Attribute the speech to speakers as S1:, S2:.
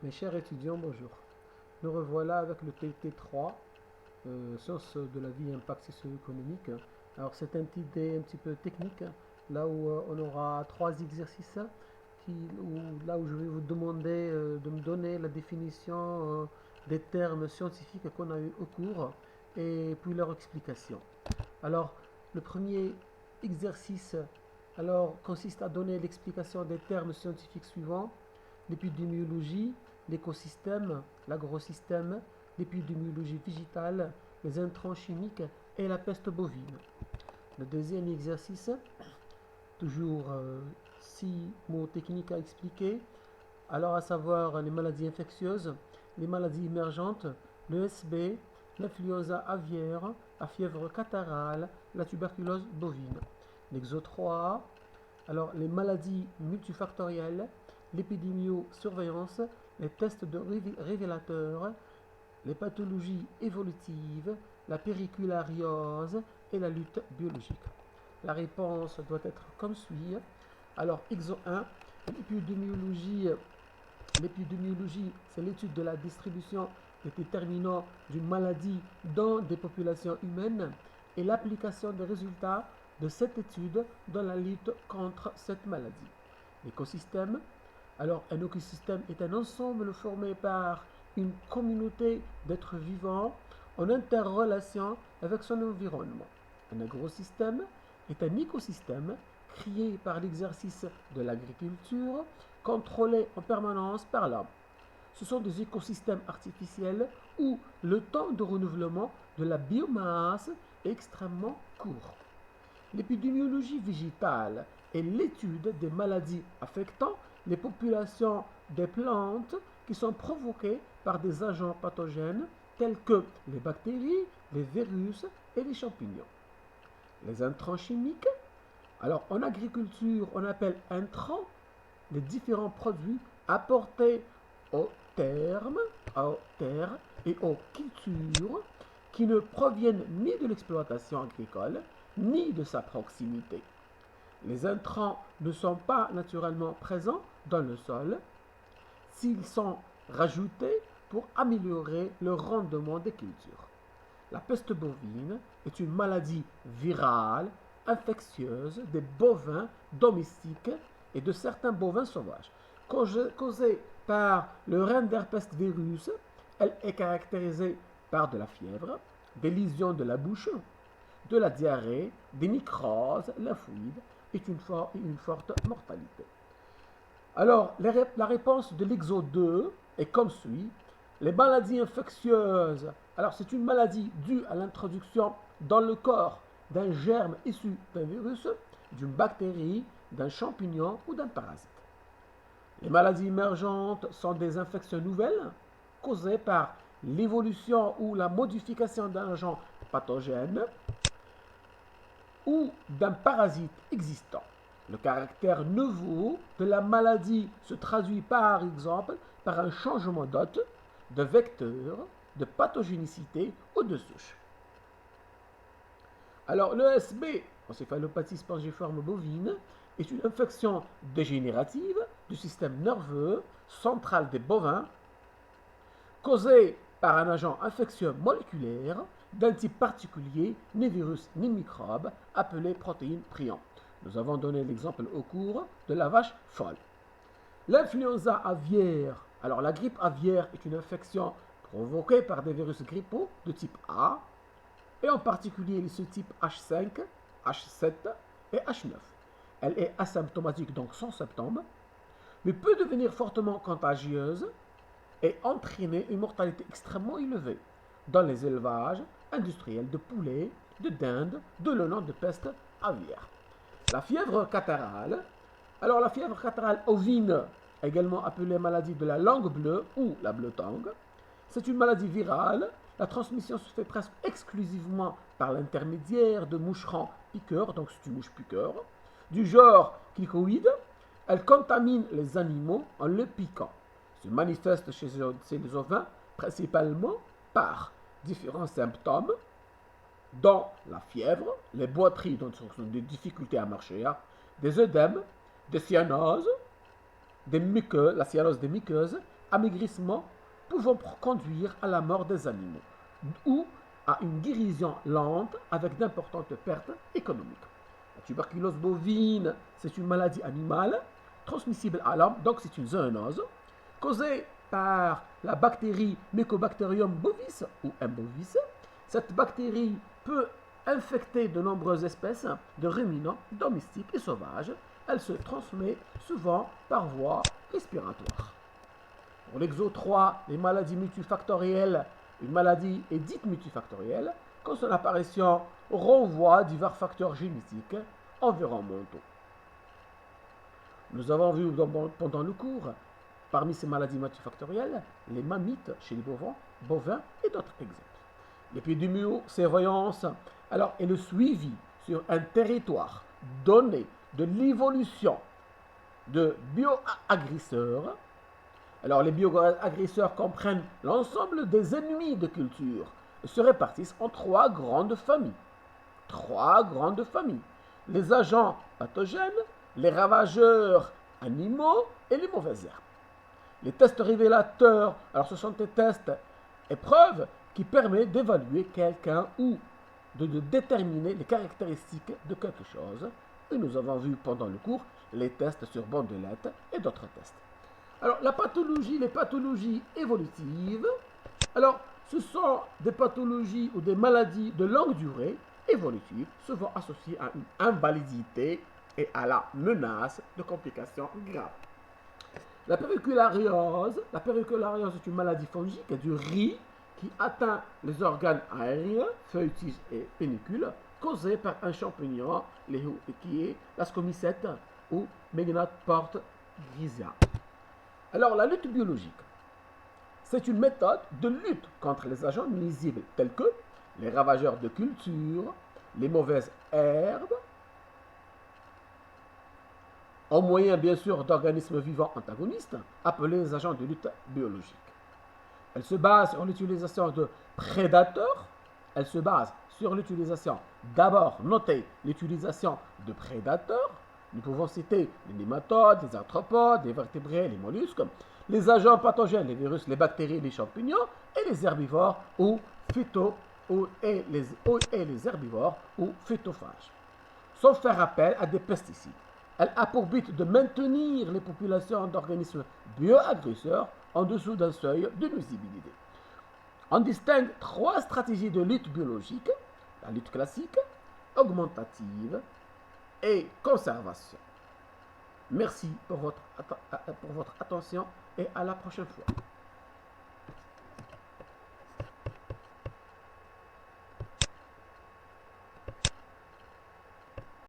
S1: Mes chers étudiants, bonjour. Nous revoilà avec le TT3, Sciences de la vie et impact socio-économique. Alors c'est un petit peu technique, là où on aura trois exercices, là où je vais vous demander de me donner la définition des termes scientifiques qu'on a eu au cours et puis leur explication. Alors, le premier exercice consiste à donner l'explication des termes scientifiques suivants: l'épidémiologie, l'écosystème, l'agrosystème, l'épidémiologie végétale, les intrants chimiques et la peste bovine. Le deuxième exercice, toujours 6 mots techniques à expliquer, alors à savoir les maladies infectieuses, les maladies émergentes, le SB, l'influenza aviaire, la fièvre catarrhale, la tuberculose bovine. L'exo 3, alors les maladies multifactorielles, l'épidémio-surveillance, les tests de révélateurs, les pathologies évolutives, la périculariose et la lutte biologique. La réponse doit être comme suit. Alors, exo 1, l'épidémiologie. L'épidémiologie, c'est l'étude de la distribution des déterminants d'une maladie dans des populations humaines et l'application des résultats de cette étude dans la lutte contre cette maladie. L'écosystème, alors un écosystème est un ensemble formé par une communauté d'êtres vivants en interrelation avec son environnement. Un agrosystème est un écosystème créé par l'exercice de l'agriculture, contrôlé en permanence par l'homme. Ce sont des écosystèmes artificiels où le temps de renouvellement de la biomasse est extrêmement court. L'épidémiologie végétale est l'étude des maladies affectant les populations des plantes qui sont provoquées par des agents pathogènes tels que les bactéries, les virus et les champignons. Les intrants chimiques, alors en agriculture on appelle intrants les différents produits apportés aux terres et aux cultures qui ne proviennent ni de l'exploitation agricole ni de sa proximité. Les intrants ne sont pas naturellement présents dans le sol s'ils sont rajoutés pour améliorer le rendement des cultures. La peste bovine est une maladie virale infectieuse des bovins domestiques et de certains bovins sauvages. Causée par le Rinderpest virus, elle est caractérisée par de la fièvre, des lésions de la bouche, de la diarrhée, des mycoses lymphoïdes et une forte mortalité. Alors, la réponse de l'exo 2 est comme suit. Les maladies infectieuses, alors c'est une maladie due à l'introduction dans le corps d'un germe issu d'un virus, d'une bactérie, d'un champignon ou d'un parasite. Les maladies émergentes sont des infections nouvelles causées par l'évolution ou la modification d'un agent pathogène ou d'un parasite existant. Le caractère nouveau de la maladie se traduit par exemple par un changement d'hôte, de vecteur, de pathogénicité ou de souche. Alors l'ESB, encéphalopathie spongiforme bovine, est une infection dégénérative du système nerveux central des bovins causée par un agent infectieux moléculaire d'un type particulier, ni virus ni microbe, appelé protéine prion. Nous avons donné l'exemple au cours de la vache folle. L'influenza aviaire. Alors la grippe aviaire est une infection provoquée par des virus grippaux de type A, et en particulier les sous-types H5, H7 et H9. Elle est asymptomatique, donc sans symptômes, mais peut devenir fortement contagieuse et entraîner une mortalité extrêmement élevée dans les élevages industriels de poulets, de dinde, de l'eau de peste aviaire. La fièvre catarrhale. Alors la fièvre catarrhale ovine, également appelée maladie de la langue bleue ou la bleue-tongue, c'est une maladie virale. La transmission se fait presque exclusivement par l'intermédiaire de moucherons piqueurs, donc c'est une mouche piqueur, du genre cricoïde. Elle contamine les animaux en le piquant. Se manifeste chez les ovins principalement par différents symptômes, dont la fièvre, les boiteries, donc ce sont des difficultés à marcher, des œdèmes, des cyanoses, la cyanose des muqueuses, amaigrissement pouvant conduire à la mort des animaux ou à une guérison lente avec d'importantes pertes économiques. La tuberculose bovine, c'est une maladie animale transmissible à l'homme, donc c'est une zoonose causée par la bactérie Mycobacterium bovis ou M. bovis. Cette bactérie peut infecter de nombreuses espèces de ruminants domestiques et sauvages. Elle se transmet souvent par voie respiratoire. Pour l'exo 3, les maladies multifactorielles, une maladie est dite multifactorielle quand son apparition renvoie à divers facteurs génétiques environnementaux. Nous avons vu pendant le cours, parmi ces maladies multifactorielles, les mammites chez les bovins et d'autres exemples. L'épidémiosurveillance est le suivi sur un territoire donné de l'évolution de bioagresseurs. Alors, les bioagresseurs comprennent l'ensemble des ennemis de culture et se répartissent en trois grandes familles. Les agents pathogènes, les ravageurs animaux et les mauvaises herbes. Les tests révélateurs, alors ce sont des tests épreuves qui permettent d'évaluer quelqu'un ou de déterminer les caractéristiques de quelque chose. Et nous avons vu pendant le cours les tests sur bandelette et d'autres tests. Alors, les pathologies évolutives, alors ce sont des pathologies ou des maladies de longue durée évolutives, souvent associées à une invalidité et à la menace de complications graves. La périculariose est une maladie fongique du riz qui atteint les organes aériens, feuilles, tiges et pénicules, causée par un champignon qui est la scomycète ou Megnaporte grisea. Alors, la lutte biologique, c'est une méthode de lutte contre les agents nuisibles tels que les ravageurs de culture, les mauvaises herbes, au moyen bien sûr d'organismes vivants antagonistes, appelés les agents de lutte biologique. Elle se base sur l'utilisation de prédateurs. Elle se base sur l'utilisation, d'abord, notez l'utilisation de prédateurs. Nous pouvons citer les nématodes, les arthropodes, les vertébrés, les mollusques, les agents pathogènes, les virus, les bactéries, les champignons et les herbivores et les herbivores ou phytophages. Sans faire appel à des pesticides. Elle a pour but de maintenir les populations d'organismes bioagresseurs en dessous d'un seuil de nuisibilité. On distingue trois stratégies de lutte biologique, la lutte classique, augmentative et conservation. Merci pour votre attention et à la prochaine fois.